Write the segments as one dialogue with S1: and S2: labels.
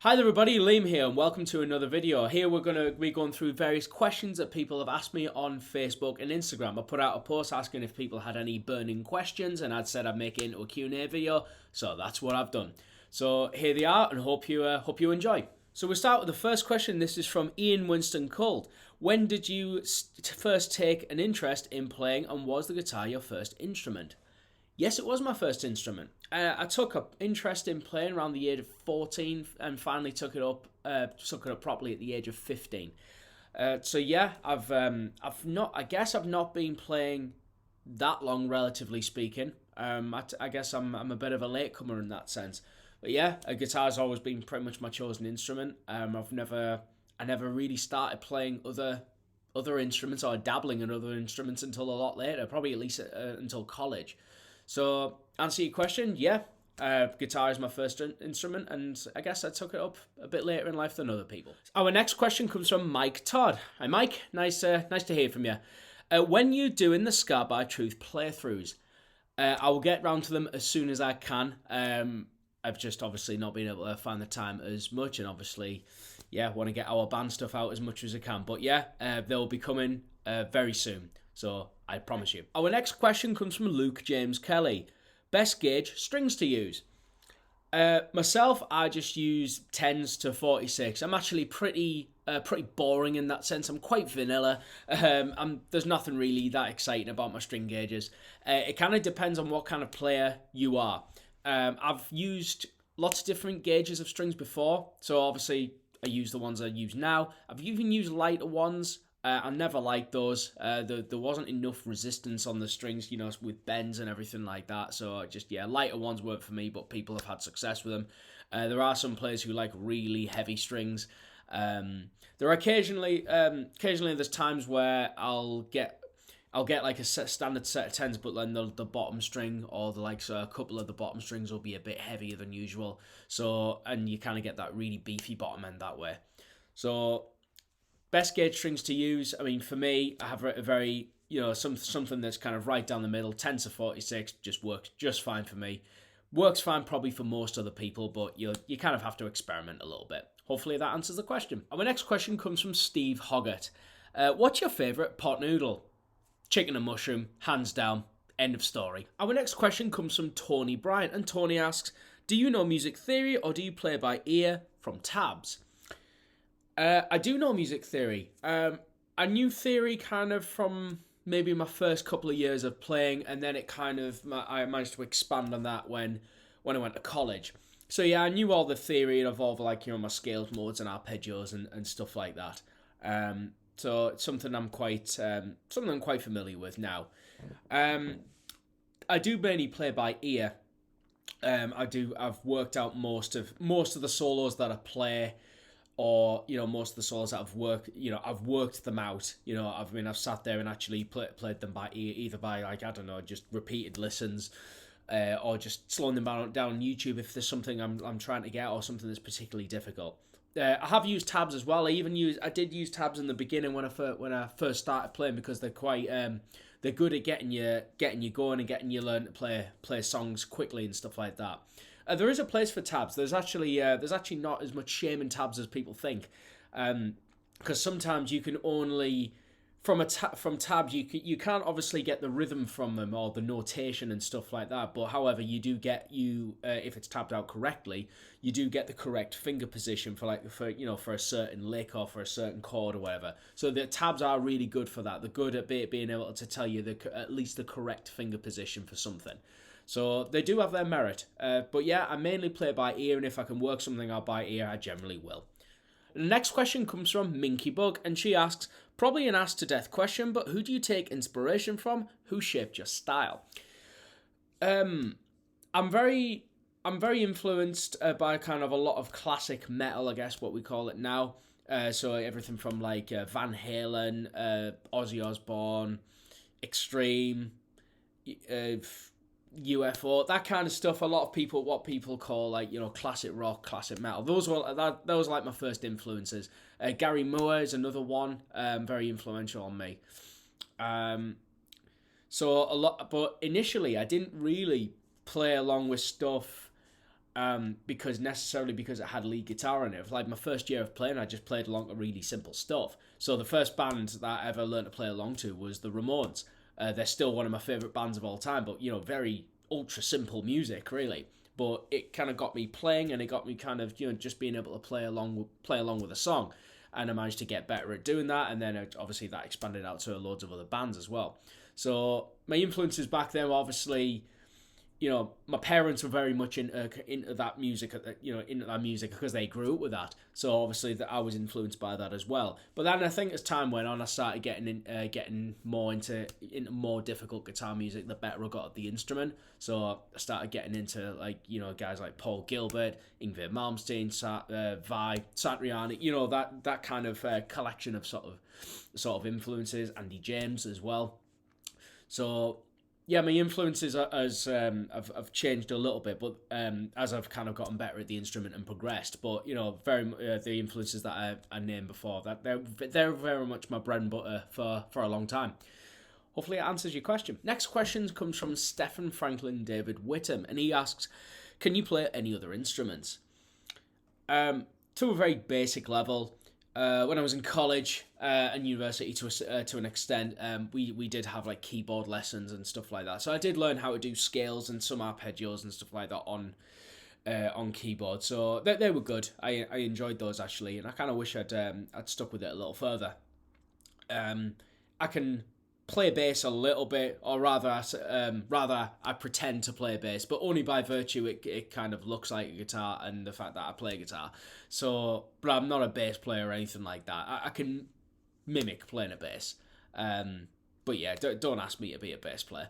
S1: Hi there everybody, Liam here and welcome to another video. Here we're going to be going through various questions that people have asked me on Facebook and Instagram. I put out a post asking if people had any burning questions and I'd said I'd make it into a Q&A video, so that's what I've done. So here they are and hope you enjoy. So we'll start with the first question. This is from Ian Winston Cold. When did you first take an interest in playing and was the guitar your first instrument? Yes, it was my first instrument. I took an interest in playing around the age of 14 and finally took it up properly at the age of 15. So yeah, I've not. I guess I've not been playing that long, relatively speaking. I guess I'm a bit of a latecomer in that sense. But yeah, a guitar's always been pretty much my chosen instrument. I never really started playing other instruments or dabbling in other instruments until a lot later, probably at least until college. So, answer your question, yeah, guitar is my first instrument, and I guess I took it up a bit later in life than other people. Our next question comes from Mike Todd. Hi, Mike. Nice to hear from you. When you're doing the Scar by Truth playthroughs, I will get round to them as soon as I can. I've just obviously not been able to find the time as much, and obviously, yeah, want to get our band stuff out as much as I can. But yeah, they'll be coming very soon. So I promise you. Our next question comes from Luke James Kelly. Best gauge strings to use? Myself, I just use 10s to 46. I'm actually pretty boring in that sense. I'm quite vanilla. There's nothing really that exciting about my string gauges. It kind of depends on what kind of player you are. I've used lots of different gauges of strings before. So obviously I use the ones I use now. I've even used lighter ones. I never liked those. There wasn't enough resistance on the strings, with bends and everything like that. So lighter ones weren't for me, but people have had success with them. There are some players who like really heavy strings. There are occasionally there's times where I'll get like a standard set of tens, but then the bottom string or a couple of the bottom strings will be a bit heavier than usual. So, and you kind of get that really beefy bottom end that way. So, best gauge strings to use. I mean, for me, I have a very, something that's kind of right down the middle. 10 to 46 just works just fine for me. Works fine probably for most other people, but you kind of have to experiment a little bit. Hopefully that answers the question. Our next question comes from Steve Hoggart. What's your favourite pot noodle? Chicken and mushroom, hands down. End of story. Our next question comes from Tony Bryant, and Tony asks, do you know music theory or do you play by ear from tabs? I do know music theory. I knew theory kind of from maybe my first couple of years of playing, and then I managed to expand on that when I went to college. So yeah, I knew all the theory involved, my scales, modes, and arpeggios and stuff like that. So it's something I'm quite familiar with now. I do mainly play by ear. I've worked out most of the solos that I play. Or most of the solos that I've worked them out. I've sat there and actually played them by ear, either by just repeated listens, or just slowing them down on YouTube if there's something I'm trying to get or something that's particularly difficult. I have used tabs as well. I did use tabs in the beginning when I first started playing because they're quite they're good at getting you going and getting you learn to play songs quickly and stuff like that. There is a place for tabs. There's actually not as much shame in tabs as people think, because sometimes you can only from tabs you can't obviously get the rhythm from them or the notation and stuff like that. But however, you do get if it's tabbed out correctly, you do get the correct finger position for a certain lick or for a certain chord or whatever. So the tabs are really good for that. They're good at being able to tell you at least the correct finger position for something. So they do have their merit. But yeah, I mainly play by ear, and if I can work something out by ear, I generally will. The next question comes from Minky Bug, and she asks, probably an asked to death question, but who do you take inspiration from? Who shaped your style? I'm very influenced by kind of a lot of classic metal, I guess what we call it now. So everything from Van Halen, Ozzy Osbourne, Extreme, UFO, that kind of stuff. What people call classic rock, classic metal. Those were like my first influences. Gary Moore is another one, very influential on me. So a lot, but initially I didn't really play along with stuff because it had lead guitar in it. Like my first year of playing, I just played along to really simple stuff. So the first band that I ever learned to play along to was the Ramones. They're still one of my favourite bands of all time, but very ultra simple music, really. But it kind of got me playing, and it got me kind of just being able to play along with a song, and I managed to get better at doing that. And then obviously that expanded out to loads of other bands as well. So my influences back then were obviously, my parents were very much into that music, into that music because they grew up with that. So obviously that I was influenced by that as well. But then I think as time went on, I started getting more into more difficult guitar music. The better I got at the instrument, so I started getting into guys like Paul Gilbert, Yngwie Malmsteen, Vi, Satriani. That kind of collection of sort of influences. Andy James as well. So. Yeah, my influences have changed a little bit, but as I've kind of gotten better at the instrument and progressed. But the influences that I named before, that they're very much my bread and butter for a long time. Hopefully, it answers your question. Next question comes from Stephen Franklin David Whittam, and he asks, "Can you play any other instruments?" To a very basic level. When I was in college and university, to an extent, we did have like keyboard lessons and stuff like that. So I did learn how to do scales and some arpeggios and stuff like that on keyboard. So they were good. I enjoyed those actually, and I kind of wish I'd stuck with it a little further. I can play bass a little bit, or rather I pretend to play bass, but only by virtue it kind of looks like a guitar and the fact that I play guitar. So, but I'm not a bass player or anything like that. I can mimic playing a bass, but yeah, don't ask me to be a bass player.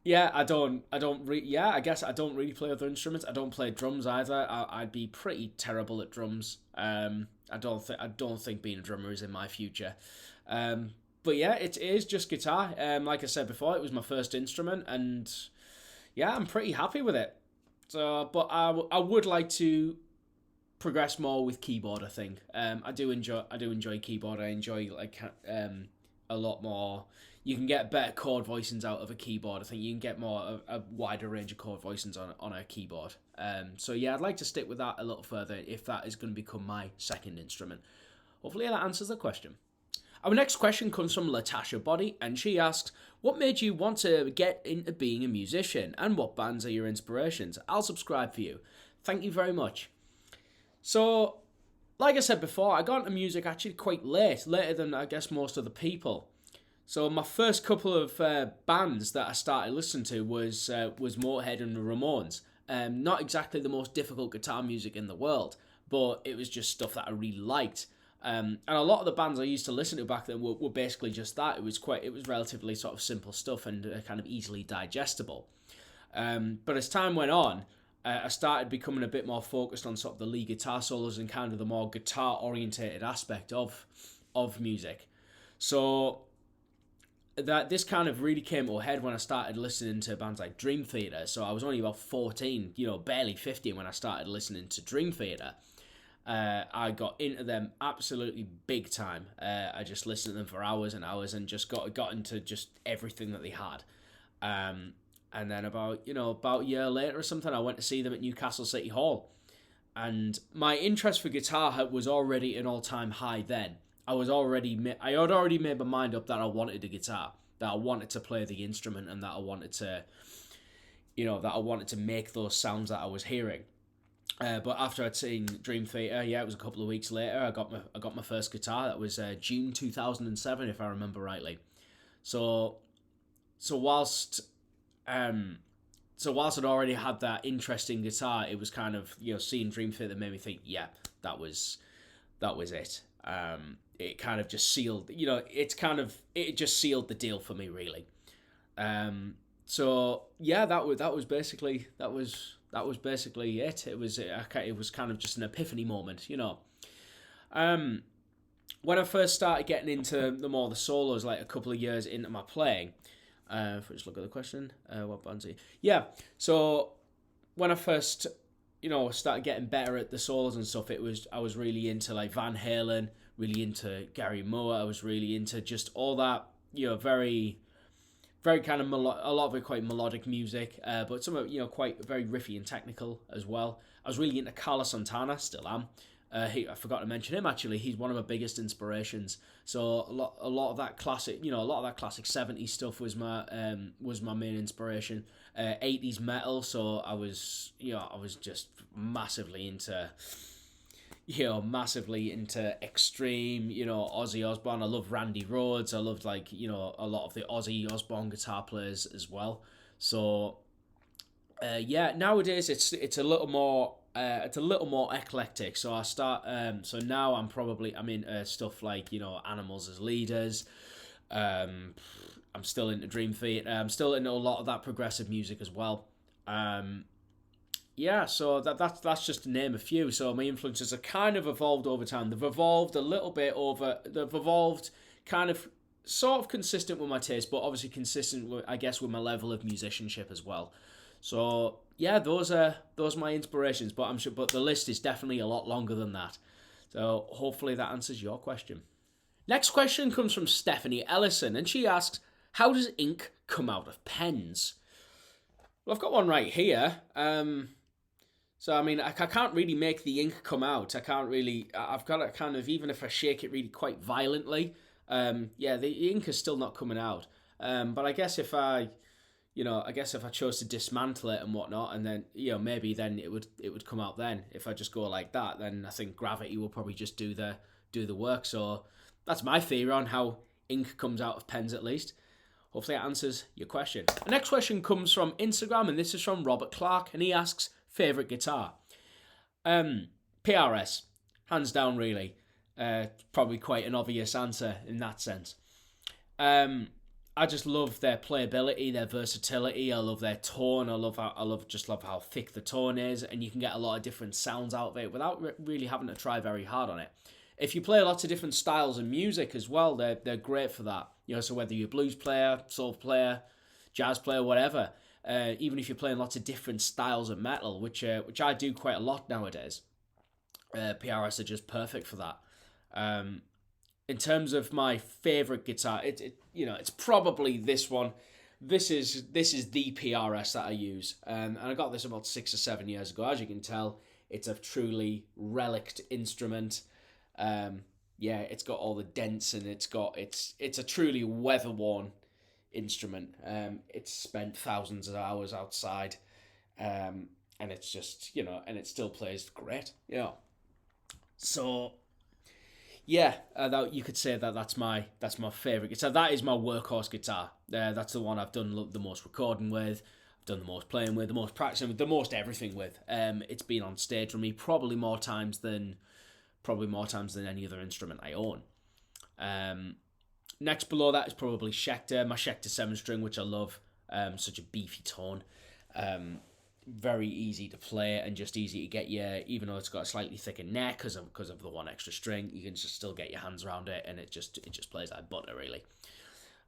S1: Yeah, I guess I don't really play other instruments. I don't play drums either. I'd be pretty terrible at drums. I don't think being a drummer is in my future. But yeah, it is just guitar. Like I said before, it was my first instrument, and yeah, I'm pretty happy with it. So, but I would like to progress more with keyboard. I think I do enjoy keyboard. I enjoy a lot more. You can get better chord voicings out of a keyboard. I think you can get a wider range of chord voicings on a keyboard. So yeah, I'd like to stick with that a little further if that is going to become my second instrument. Hopefully that answers the question. Our next question comes from Latasha Body, and she asks, "What made you want to get into being a musician, and what bands are your inspirations? I'll subscribe for you. Thank you very much." So, like I said before, I got into music actually quite later than I guess most of the people. So my first couple of bands that I started listening to was Mulpetre and the Ramones. Not exactly the most difficult guitar music in the world, but it was just stuff that I really liked. And a lot of the bands I used to listen to back then were basically just that. It was relatively sort of simple stuff and kind of easily digestible. But as time went on, I started becoming a bit more focused on sort of the lead guitar solos and kind of the more guitar orientated aspect of music. So that this kind of really came to a head when I started listening to bands like Dream Theater. So I was only about 14, barely 15 when I started listening to Dream Theater. I got into them absolutely big time. I just listened to them for hours and hours and just got into just everything that they had. And then about a year later or something, I went to see them at Newcastle City Hall. And my interest for guitar was already an all-time high then. I had already made my mind up that I wanted a guitar, that I wanted to play the instrument, and that I wanted to make those sounds that I was hearing. But after I'd seen Dream Theater, it was a couple of weeks later, I got my first guitar. That was June 2007, if I remember rightly. So whilst I'd already had that interest in guitar, it was kind of seeing Dream Theater made me think, yeah, that was it. It kind of just sealed, it just sealed the deal for me, really. So yeah, that was basically it. It was kind of just an epiphany moment, When I first started getting into the solos, like a couple of years into my playing, if we just look at the question, what bands are you? Yeah, so when I first, started getting better at the solos and stuff, I was really into like Van Halen, really into Gary Moore. I was really into just all that, very very kind of a lot of it quite melodic music, but some of quite very riffy and technical as well. I was really into Carlos Santana, still am. I forgot to mention him actually. He's one of my biggest inspirations. So a lot of that classic, a lot of that classic '70s stuff was my main inspiration. '80s metal. So I was just massively into extreme, Ozzy Osbourne. I love Randy Rhoads. I loved a lot of the Ozzy Osbourne guitar players as well. So nowadays it's a little more eclectic. So I start so now I'm into stuff like Animals as Leaders. I'm still into Dream Theater. I'm still into a lot of that progressive music as well. So that's just to name a few. So my influences have kind of evolved over time. They've evolved a little bit they've evolved kind of sort of consistent with my taste, but obviously consistent with, I guess, with my level of musicianship as well. So yeah, those are my inspirations, but the list is definitely a lot longer than that. So hopefully that answers your question. Next question comes from Stephanie Ellison, and she asks, how does ink come out of pens? Well, I've got one right here. So, I can't really make the ink come out. I've got to kind of, even if I shake it really quite violently, the ink is still not coming out. But I guess if I chose to dismantle it and whatnot, and then, maybe then it would come out then. If I just go like that, then I think gravity will probably just do the work. So that's my theory on how ink comes out of pens, at least. Hopefully that answers your question. The next question comes from Instagram, and this is from Robert Clark, and he asks, favourite guitar? PRS, hands down, really. Probably quite an obvious answer in that sense. I just love their playability, their versatility. I love their tone. I love how thick the tone is, and you can get a lot of different sounds out of it without really having to try very hard on it. If you play lots of different styles of music as well, they're great for that. So whether you're a blues player, soul player, jazz player, whatever, even if you're playing lots of different styles of metal, which I do quite a lot nowadays, PRS are just perfect for that. In terms of my favorite guitar, it's probably this one. This is the PRS that I use, and I got this about 6 or 7 years ago. As you can tell, it's a truly relict instrument. It's got all the dents, and it's a truly weather-worn instrument. It's spent thousands of hours outside, and it's just, and it still plays great. So you could say that's my favorite guitar. That is my workhorse guitar. That's the one I've done the most recording with. I've done the most playing with, the most practicing with, the most everything with. It's been on stage with me probably more times than any other instrument I own. Next below that is probably Schecter, my Schecter 7-string, which I love. Such a beefy tone. Very easy to play and just easy to get even though it's got a slightly thicker neck because of the one extra string, you can just still get your hands around it, and it just plays like butter, really.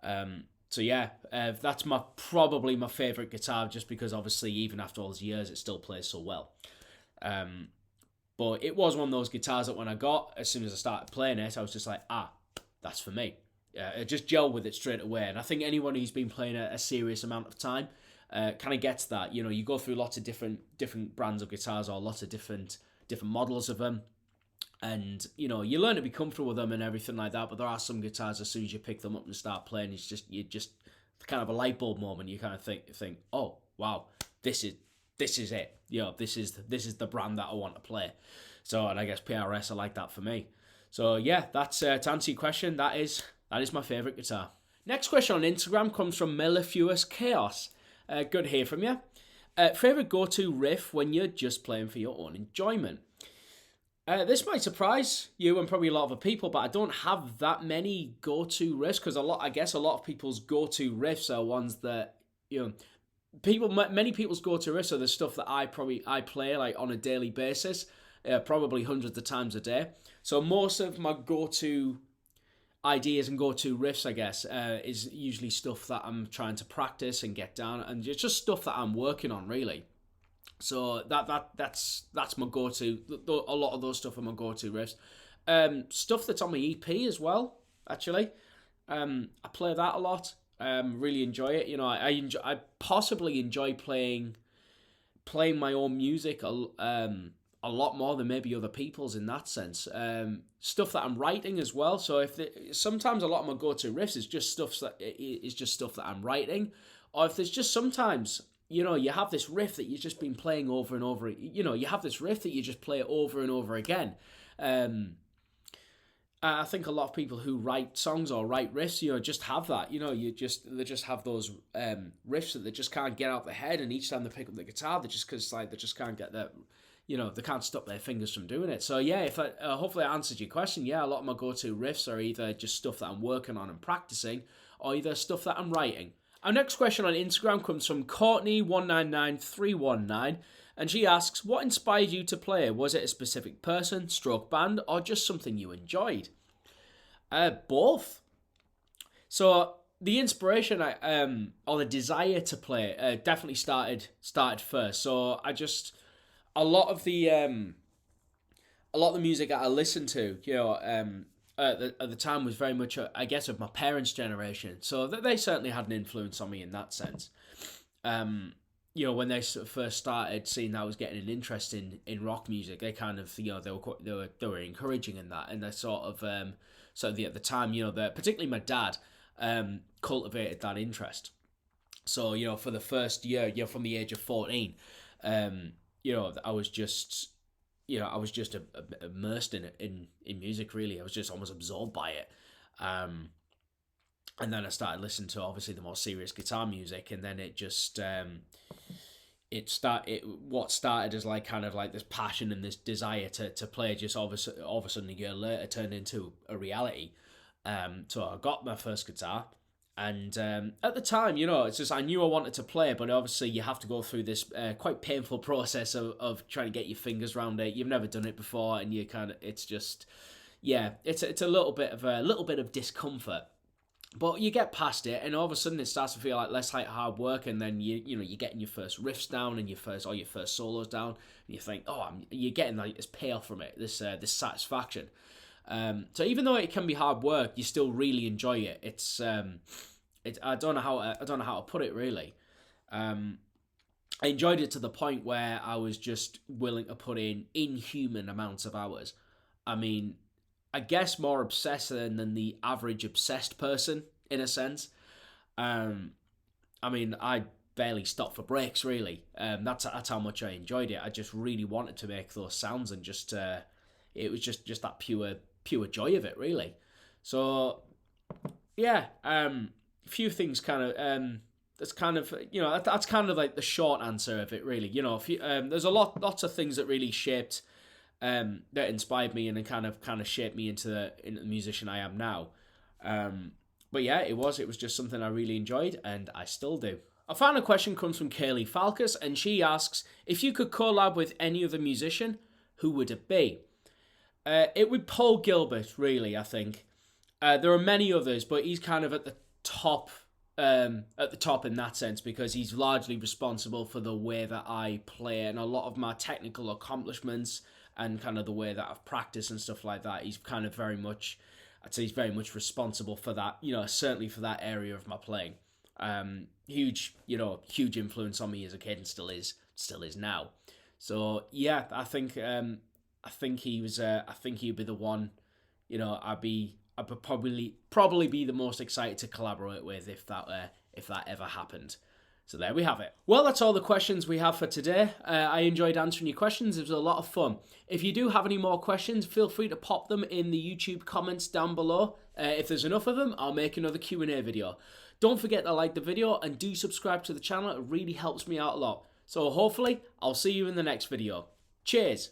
S1: That's probably my favourite guitar, just because obviously even after all these years it still plays so well. But it was one of those guitars that when I got, as soon as I started playing it, I was just like, that's for me. It just gelled with it straight away. And I think anyone who's been playing a serious amount of time kind of gets that. You go through lots of different brands of guitars, or lots of different models of them, and you learn to be comfortable with them and everything like that. But there are some guitars, as soon as you pick them up and start playing, you just kind of a light bulb moment. You kind of think, oh wow, this is it. This is the brand that I want to play. So, and I guess PRS are like that for me. So yeah, that's to answer your question. That is my favourite guitar. Next question on Instagram comes from Mellifluous Chaos. Good to hear from you. Favourite go-to riff when you're just playing for your own enjoyment? This might surprise you and probably a lot of other people, but I don't have that many go-to riffs, because I guess a lot of people's go-to riffs are ones that many people's go-to riffs are the stuff that I play like on a daily basis, probably hundreds of times a day. So most of my go-to ideas and go-to riffs, I guess, is usually stuff that I'm trying to practice and get down, and it's just stuff that I'm working on, really. So that's my go-to. A lot of those stuff are my go-to riffs. Stuff that's on my EP as well, actually. I play that a lot. Really enjoy it. You know, I possibly enjoy playing my own music a lot more than maybe other people's in that sense. Stuff that I'm writing as well. So sometimes a lot of my go-to riffs is just stuff that I'm writing, or if there's just sometimes, you know, you have this riff that you've just been playing over and over. You know, you have this riff that you just play over and over again. I think a lot of people who write songs or write riffs, you know, just have that. You know, they just have those riffs that they just can't get out of their head, and each time they pick up the guitar, they just can't get that. You know, they can't stop their fingers from doing it. So yeah, if hopefully I answered your question. Yeah, a lot of my go-to riffs are either just stuff that I'm working on and practicing, or either stuff that I'm writing. Our next question on Instagram comes from Courtney199319, and she asks, what inspired you to play? Was it a specific person, stroke band, or just something you enjoyed? Both. So the inspiration or the desire to play definitely started first. So a lot of the music that I listened to, you know, at the time was very much, I guess, of my parents' generation. So they certainly had an influence on me in that sense. You know, when they first started seeing that I was getting an interest in rock music, they kind of, you know, they were encouraging in that, and they sort of at the time, you know, particularly my dad cultivated that interest. So, you know, for the first year, you know, from the age of 14, you know, I was just immersed in music, really. I was just almost absorbed by it. And then I started listening to, obviously, the more serious guitar music, and then it just, what started as like kind of like this passion and this desire to play, just all of a sudden a year later turned into a reality. So I got my first guitar. And at the time, you know, it's just I knew I wanted to play, but obviously you have to go through this quite painful process of trying to get your fingers around it. You've never done it before, and it's just, yeah, it's a little bit of discomfort. But you get past it, and all of a sudden it starts to feel like less like hard work, and then you're getting your first riffs down and your first solos down, and you think, you're getting like this payoff from it, this satisfaction. So even though it can be hard work, you still really enjoy it. I don't know how to put it really. I enjoyed it to the point where I was just willing to put in inhuman amounts of hours. I mean, I guess more obsessed than the average obsessed person in a sense. I mean, I barely stopped for breaks really. That's how much I enjoyed it. I just really wanted to make those sounds, and just it was just that pure joy of it really. So yeah, few things kind of that's kind of, you know, that's kind of like the short answer of it really. You know, there's lots of things that really shaped that inspired me and then kind of shaped me into the musician I am now. But yeah, it was just something I really enjoyed, and I still do. Our final question comes from Kaylee Falkus, and she asks, if you could collab with any other musician, who would it be? It would Paul Gilbert, really, I think. There are many others, but he's kind of at the top in that sense, because he's largely responsible for the way that I play and a lot of my technical accomplishments and kind of the way that I've practiced and stuff like that. He's kind of I'd say he's very much responsible for that, you know, certainly for that area of my playing. Huge influence on me as a kid, and still is now. So yeah, I think he was. I think he'd be the one. You know, I'd probably be the most excited to collaborate with if that ever happened. So there we have it. Well, that's all the questions we have for today. I enjoyed answering your questions. It was a lot of fun. If you do have any more questions, feel free to pop them in the YouTube comments down below. If there's enough of them, I'll make another Q&A video. Don't forget to like the video and do subscribe to the channel. It really helps me out a lot. So hopefully, I'll see you in the next video. Cheers!